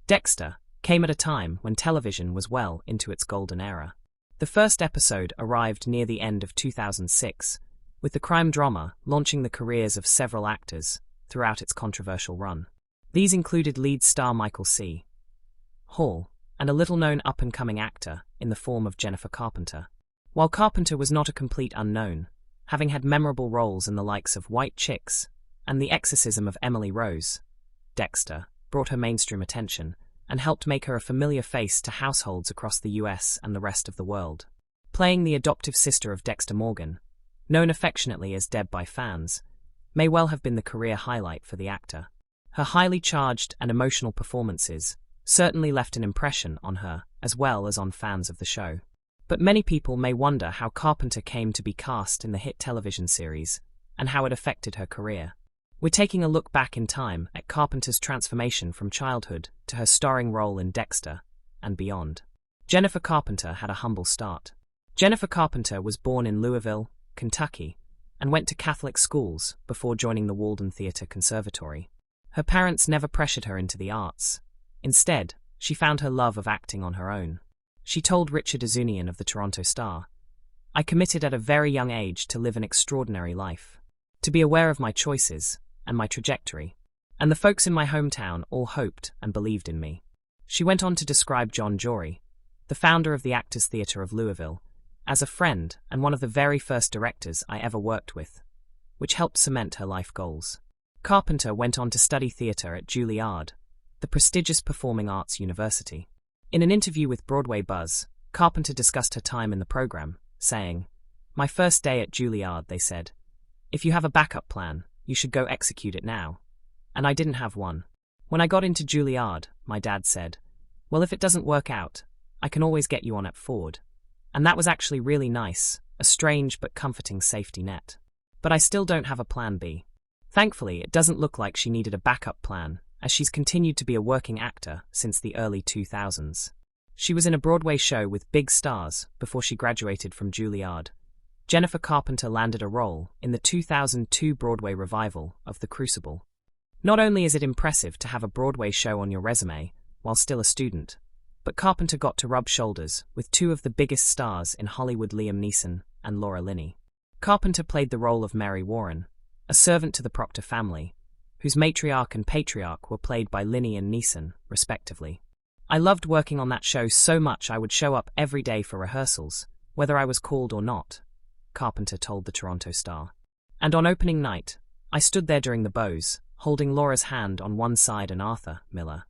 Dexter came at a time when television was well into its golden era. The first episode arrived near the end of 2006, with the crime drama launching the careers of several actors throughout its controversial run. These included lead star Michael C. Hall and a little-known up-and-coming actor in the form of Jennifer Carpenter. While Carpenter was not a complete unknown, having had memorable roles in the likes of White Chicks and The Exorcism of Emily Rose, Dexter brought her mainstream attention and helped make her a familiar face to households across the US and the rest of the world. Playing the adoptive sister of Dexter Morgan, known affectionately as Deb by fans, may well have been the career highlight for the actor. Her highly charged and emotional performances certainly left an impression on her as well as on fans of the show. But many people may wonder how Carpenter came to be cast in the hit television series and how it affected her career. We're taking a look back in time at Carpenter's transformation from childhood to her starring role in Dexter and beyond. Jennifer Carpenter had a humble start. Jennifer Carpenter was born in Louisville, Kentucky, and went to Catholic schools before joining the Walden Theatre Conservatory. Her parents never pressured her into the arts. Instead, she found her love of acting on her own. She told Richard Azunian of the Toronto Star, "I committed at a very young age to live an extraordinary life, to be aware of my choices and my trajectory, and the folks in my hometown all hoped and believed in me." She went on to describe John Jory, the founder of the Actors Theatre of Louisville, as a friend and one of the very first directors I ever worked with, which helped cement her life goals. Carpenter went on to study theatre at Juilliard, the prestigious performing arts university. In an interview with Broadway Buzz, Carpenter discussed her time in the program, saying, "My first day at Juilliard, they said, 'If you have a backup plan, you should go execute it now.' And I didn't have one. When I got into Juilliard, my dad said, 'Well, if it doesn't work out, I can always get you on at Ford.' And that was actually really nice, a strange but comforting safety net. But I still don't have a plan B." Thankfully, it doesn't look like she needed a backup plan, as she's continued to be a working actor since the early 2000s. She was in a Broadway show with big stars before she graduated from Juilliard. Jennifer Carpenter landed a role in the 2002 Broadway revival of The Crucible. Not only is it impressive to have a Broadway show on your resume while still a student, but Carpenter got to rub shoulders with two of the biggest stars in Hollywood, Liam Neeson and Laura Linney. Carpenter played the role of Mary Warren, a servant to the Proctor family, whose matriarch and patriarch were played by Linney and Neeson, respectively. "I loved working on that show so much I would show up every day for rehearsals, whether I was called or not," Carpenter told the Toronto Star. "And on opening night, I stood there during the bows, holding Laura's hand on one side and Arthur Miller